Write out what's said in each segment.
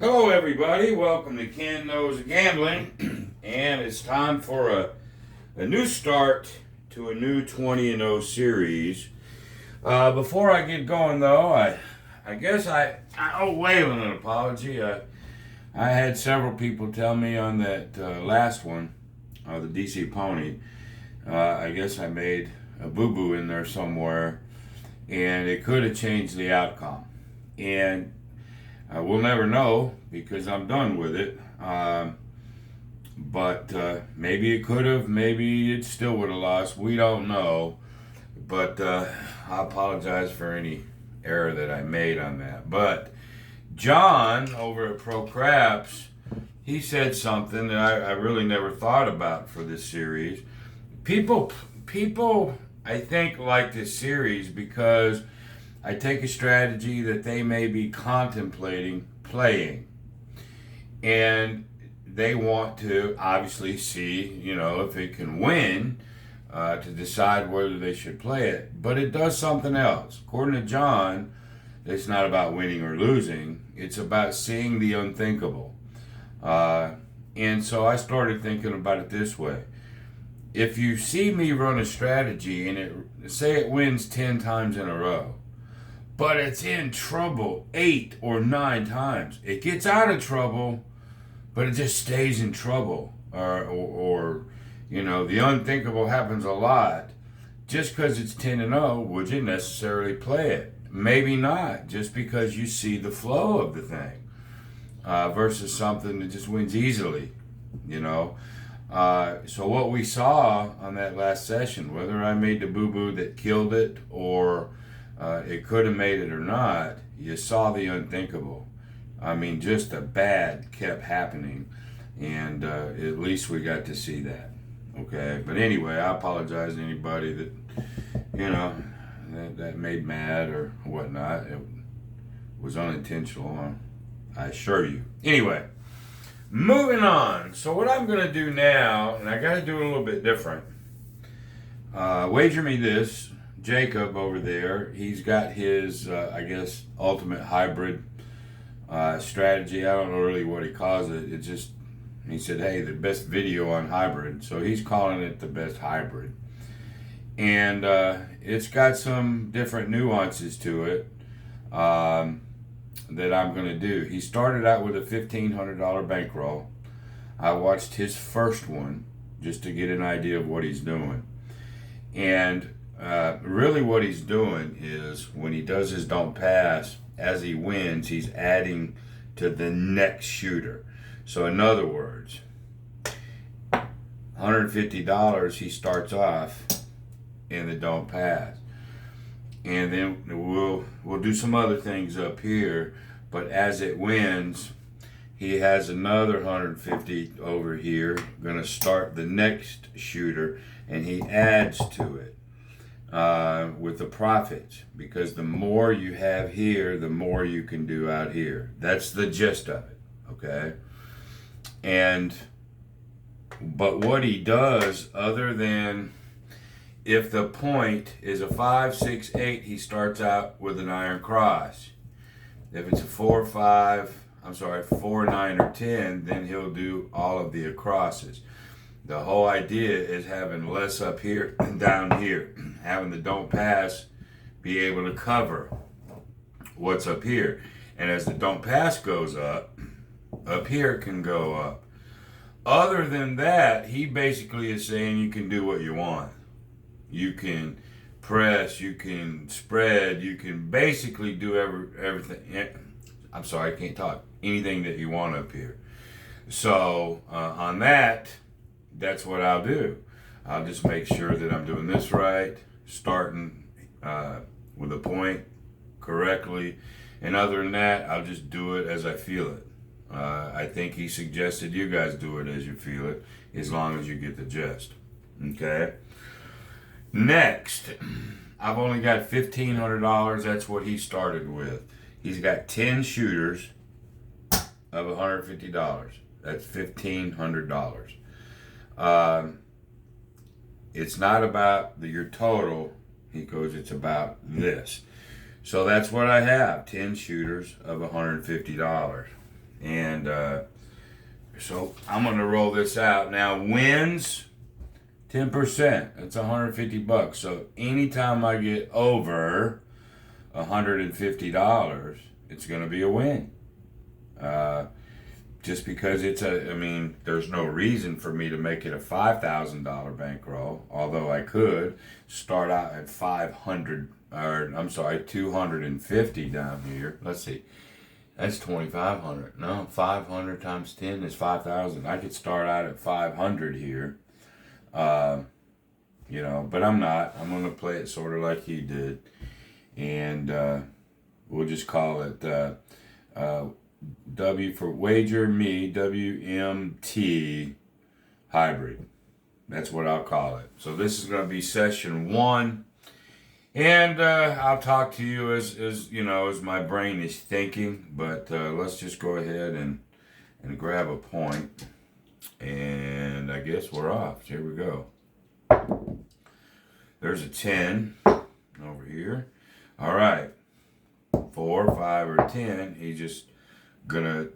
Hello, everybody. Welcome to Ken Knows Gambling, and it's time for a new start to a new 20-0 series. Before I get going, though, I guess I owe Waylon an apology. I had several people tell me on that last one, the DC Pony. I guess I made a boo-boo in there somewhere, and it could have changed the outcome. And we'll never know because I'm done with it. But maybe it could have, maybe it still would have lost. We don't know. But I apologize for any error that I made on that. But John over at Pro Craps, he said something that I really never thought about for this series. People, I think, like this series because I take a strategy that they may be contemplating playing. And they want to obviously see, if it can win to decide whether they should play it. But it does something else. According to John, it's not about winning or losing. It's about seeing the unthinkable. And so I started thinking about it this way. If you see me run a strategy and say it wins 10 times in a row, but it's in trouble 8 or 9 times. It gets out of trouble, but it just stays in trouble. Or the unthinkable happens a lot. Just because it's 10-0, would you necessarily play it? Maybe not, just because you see the flow of the thing versus something that just wins easily, So what we saw on that last session, whether I made the boo-boo that killed it or it could have made it or not, you saw the unthinkable. I mean, just the bad kept happening, and at least we got to see that. Okay, but anyway, I apologize to anybody that that made mad or whatnot. It was unintentional, I assure you. Anyway, moving on. So what I'm going to do now, and I got to do it a little bit different. Wager me this. Jacob over there, he's got his, Ultimate Hybrid strategy. I don't know really what he calls it. It just, he said, hey, the best video on hybrid. So he's calling it the best hybrid. And it's got some different nuances to it that I'm going to do. He started out with a $1,500 bankroll. I watched his first one just to get an idea of what he's doing. And really what he's doing is when he does his don't pass, as he wins, he's adding to the next shooter. So in other words, $150 he starts off in the don't pass. And then we'll do some other things up here, but as it wins, he has another 150 over here, gonna start the next shooter, and he adds to it. With the profits, because the more you have here, the more you can do out here. That's the gist of it, okay? But what he does, other than if the point is a 5, 6, 8, he starts out with an iron cross. If it's a 4, 9, or 10, then he'll do all of the acrosses. The whole idea is having less up here than down here. Having the don't pass be able to cover what's up here. And as the don't pass goes up here can go up. Other than that, he basically is saying you can do what you want. You can press, you can spread, you can basically do everything. I'm sorry, I can't talk. Anything that you want up here. So on that, that's what I'll do. I'll just make sure that I'm doing this right, starting with a point correctly. And other than that, I'll just do it as I feel it. I think he suggested you guys do it as you feel it, as long as you get the gist. Okay? Next, I've only got $1,500. That's what he started with. He's got 10 shooters of $150. That's $1,500. It's not about your total. He goes, it's about this. So that's what I have, 10 shooters of $150. And so I'm going to roll this out. Now, wins 10%. That's $150. So anytime I get over $150, it's going to be a win. Just because there's no reason for me to make it a $5,000 bankroll, although I could start out at 250 down here. Let's see. That's 2,500. No, 500 times 10 is 5,000. I could start out at 500 here. But I'm not. I'm going to play it sort of like he did. And we'll just call it W for wager me, WMT Hybrid. That's what I'll call it. So this is going to be session 1. And I'll talk to you as my brain is thinking. But let's just go ahead and grab a point. And I guess we're off. Here we go. There's a 10 over here. All right. 4, 5, or 10. He's just gonna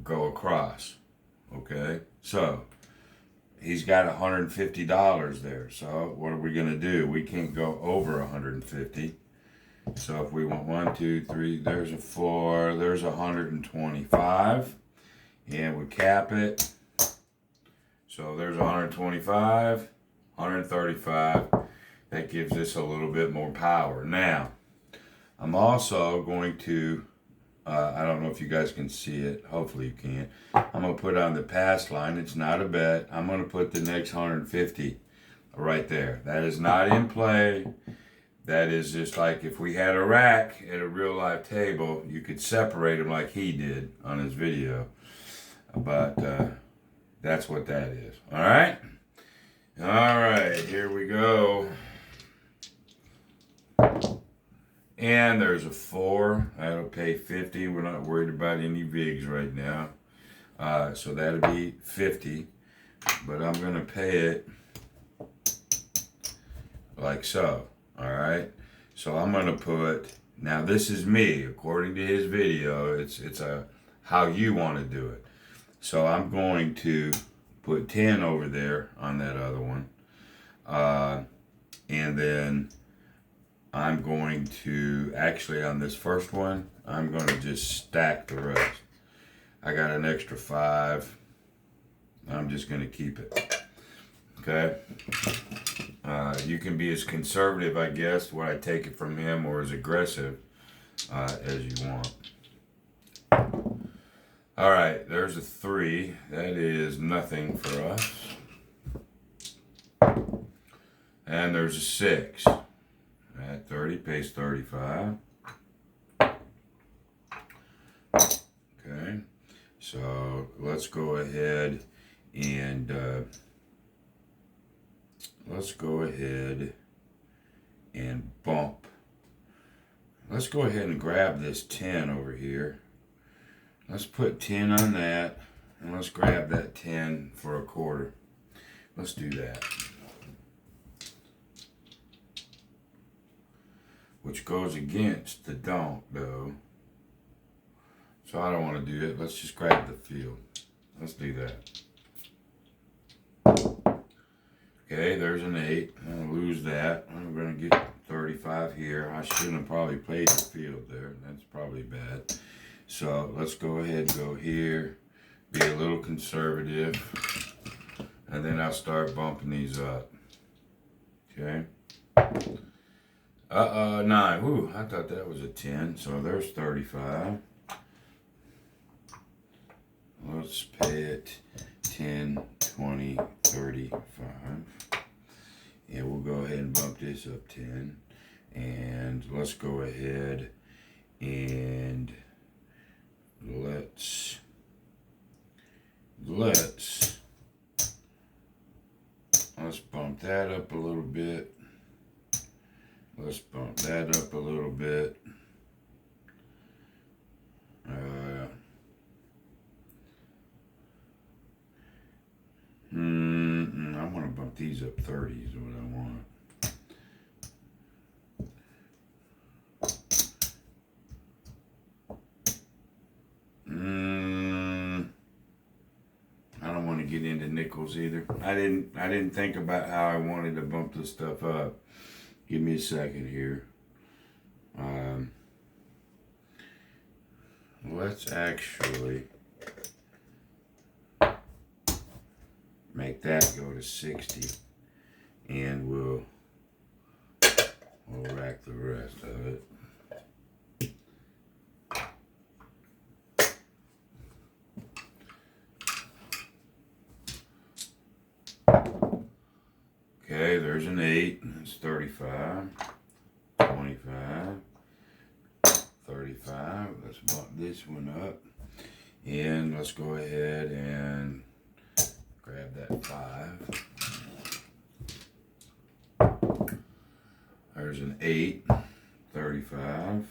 go across. Okay. So he's got $150 there. So what are we gonna do? We can't go over 150. So if we want 1, 2, 3, there's a 4, there's 125, and we cap it. So there's 125, 135. That gives us a little bit more power. Now, I'm also going to, I don't know if you guys can see it. Hopefully you can. I'm going to put on the pass line. It's not a bet. I'm going to put the next 150 right there. That is not in play. That is just like if we had a rack at a real life table, you could separate them like he did on his video. But that's what that is. All right? All right, here we go. And there's a 4. That'll pay 50. We're not worried about any VIGs right now. So that'll be 50. But I'm going to pay it like so. All right. So I'm going to put, now this is me, according to his video. It's how you want to do it. So I'm going to put 10 over there on that other one. And then I'm going to, actually on this first one, I'm going to just stack the rest. I got an extra 5. I'm just going to keep it. Okay. You can be as conservative, I guess, when I take it from him, or as aggressive as you want. All right, there's a 3. That is nothing for us. And there's a 6. At 30, pays 35. Okay, so let's go ahead and bump. Let's go ahead and grab this 10 over here. Let's put 10 on that, and let's grab that 10 for a quarter. Let's do that. Which goes against the donk, though. So I don't want to do it. Let's just grab the field. Let's do that. Okay, there's an 8. I'm going to lose that. I'm going to get 35 here. I shouldn't have probably played the field there. That's probably bad. So let's go ahead and go here. Be a little conservative. And then I'll start bumping these up. Okay. 9. Ooh, I thought that was a 10. So there's 35. Let's pay it 10, 20, 35. And we'll go ahead and bump this up 10. And let's go ahead and let's bump that up a little bit. Let's bump that up a little bit. I want to bump these up 30 is what I want. get into nickels either. I didn't think about how I wanted to bump this stuff up. Give me a second here. Let's actually make that go to 60, and we'll rack the rest of it. Okay, there's an 8. That's 35, 25, 35. Let's bump this one up. And let's go ahead and grab that 5. There's an 8, 35,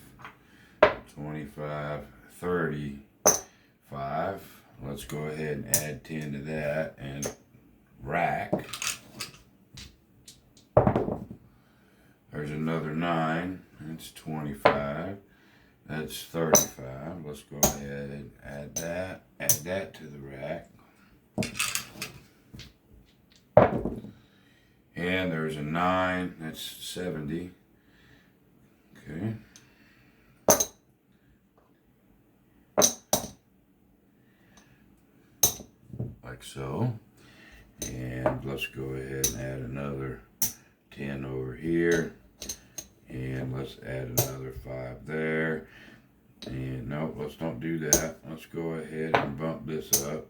25, 35. Let's go ahead and add 10 to that and rack. There's another 9. That's 25. That's 35. Let's go ahead and add that to the rack. And there's a 9. That's 70. Okay. Like so. And let's go ahead and add another 10 over here. And let's add another 5 there. And no, let's don't do that. Let's go ahead and bump this up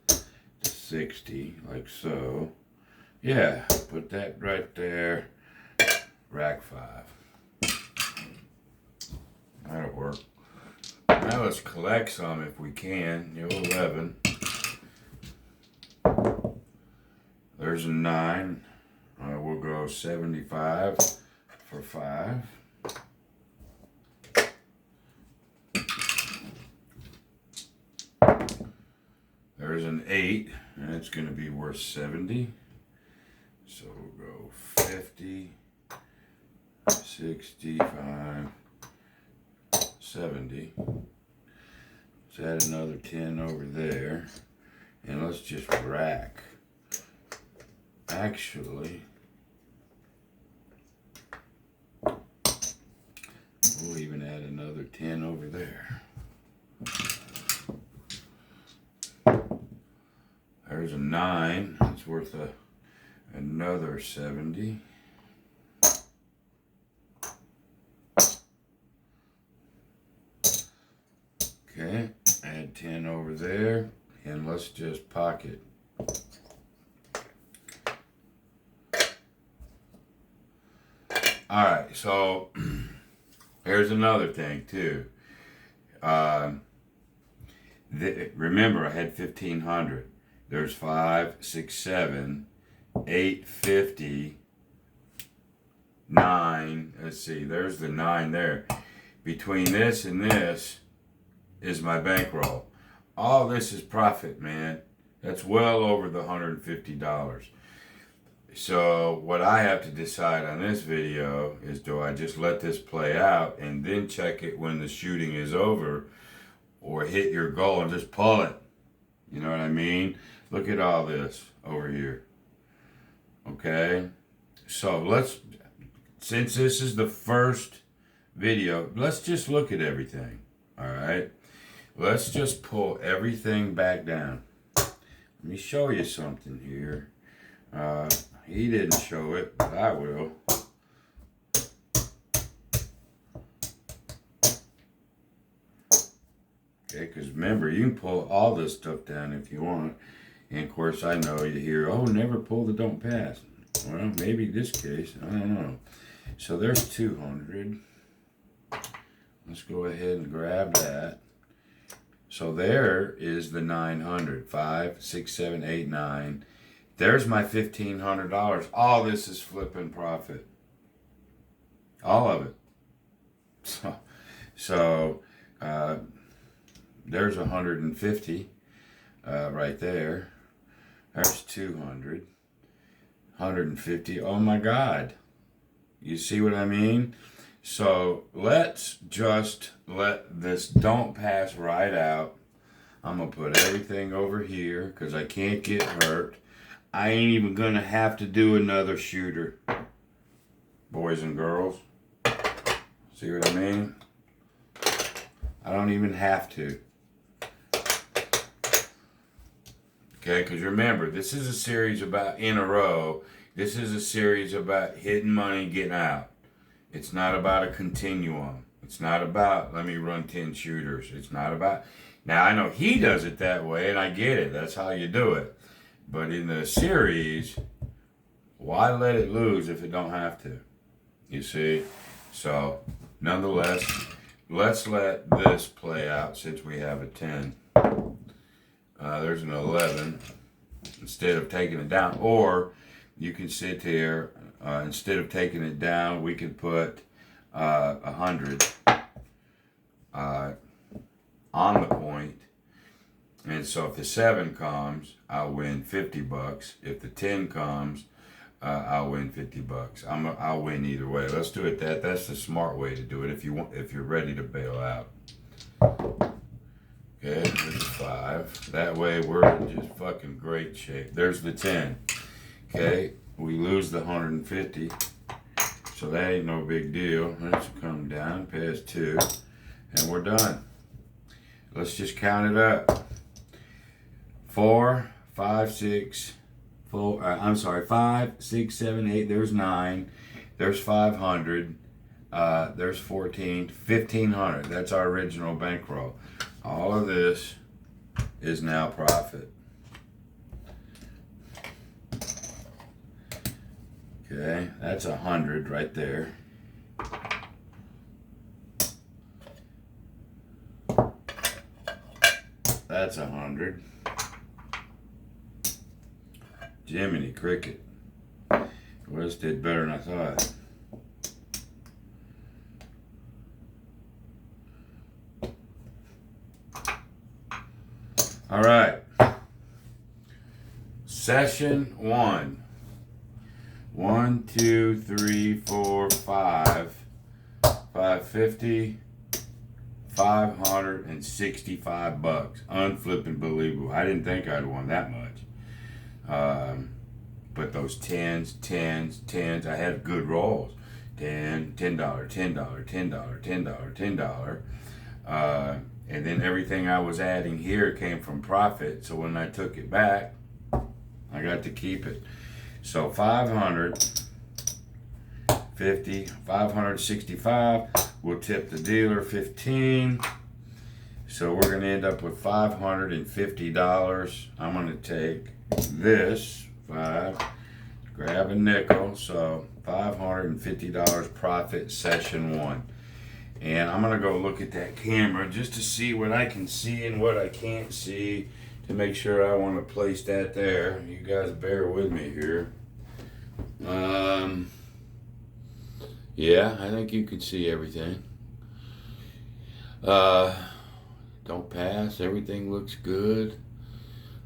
to 60, like so. Yeah, put that right there. Rack 5. That'll work. Now let's collect some if we can. 11. There's a 9. We'll go 75 for 5. There's an 8, and it's going to be worth 70. So we'll go 50, 65, 70. Let's add another 10 over there, and let's just rack. Actually, we'll even add another 10 over there. There's a 9. That's worth another 70. Okay, add 10 over there, and let's just pocket. All right, so here's another thing too. Remember, I had 1,500. There's 5, 6, 7, 8, 50, 9. Let's see, there's the 9 there. Between this and this is my bankroll. All this is profit, man. That's well over the $150. So what I have to decide on this video is, do I just let this play out and then check it when the shooting is over, or hit your goal and just pull it? You know what I mean? Look at all this over here. Okay? So since this is the first video, let's just look at everything. All right? Let's just pull everything back down. Let me show you something here. He didn't show it, but I will. Okay, because remember, you can pull all this stuff down if you want. And of course, I know you hear, oh, never pull the don't pass. Well, maybe this case, I don't know. So there's 200. Let's go ahead and grab that. So there is the 900. 5, 6, 7, 8, 9. There's my $1,500. All this is flipping profit. All of it. So there's 150 right there. There's 200. 150. Oh my God. You see what I mean? So let's just let this don't pass right out. I'm going to put everything over here because I can't get hurt. I ain't even going to have to do another shooter. Boys and girls. See what I mean? I don't even have to. Okay, because remember, this is a series about in a row. This is a series about hitting money, getting out. It's not about a continuum. It's not about, let me run 10 shooters. It's not about, now I know he does it that way, and I get it. That's how you do it. But in the series, why let it lose if it don't have to? You see? So, nonetheless, let's let this play out since we have a 10. There's an 11 instead of taking it down. Or you can sit here, instead of taking it down, we could put 100 on the point. And so if the 7 comes, I'll win $50. If the 10 comes, I'll win $50. I'll win either way. Let's do it that's the smart way to do it if you're ready to bail out. Okay, there's a 5. That way we're in just fucking great shape. There's the 10. Okay, we lose the 150. So that ain't no big deal. Let's come down past 2. And we're done. Let's just count it up. 4, 5, 6, 4, I'm sorry, 5, 6, 7, 8, there's 9. There's 500. There's 14, 1,500. That's our original bankroll. All of this is now profit. Okay, that's 100 right there. That's 100. Jiminy Cricket. Well, this did better than I thought. All right. Session 1. 1, 2, 3, 4, 5. 550. $565. Unflipping believable. I didn't think I'd won that much. But those 10s, I had good rolls. $10, $10, $10, $10, $10, $10. And then everything I was adding here came from profit. So when I took it back, I got to keep it. So 550, 565. We'll tip the dealer 15. So we're going to end up with $550. I'm going to take this 5, grab a nickel. So $550 profit session 1. And I'm going to go look at that camera just to see what I can see and what I can't see to make sure I want to place that there. You guys bear with me here. Yeah, I think you can see everything. Don't pass. Everything looks good.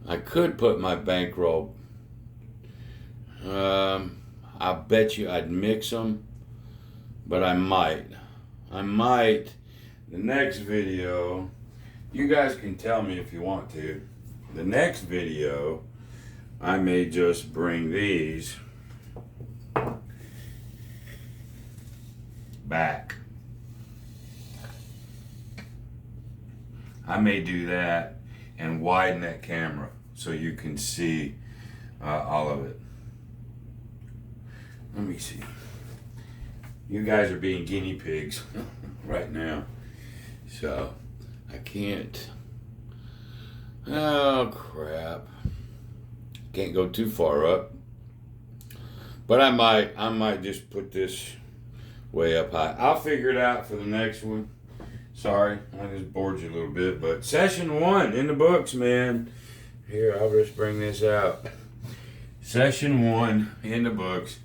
I could put my bankroll. I bet you I'd mix them, but I might. The next video, you guys can tell me if you want to. The next video, I may just bring these back. I may do that and widen that camera so you can see all of it. Let me see. You guys are being guinea pigs right now. So, I can't. Oh, crap. Can't go too far up. But I might just put this way up high. I'll figure it out for the next one. Sorry, I just bored you a little bit. But session 1 in the books, man. Here, I'll just bring this out. Session 1 in the books.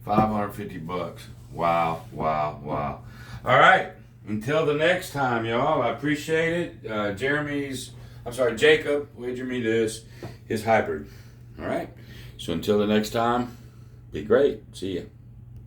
$550. Wow, wow, wow. All right. Until the next time, y'all. I appreciate it. Jacob wagered me this. His hybrid. All right. So until the next time, be great. See ya.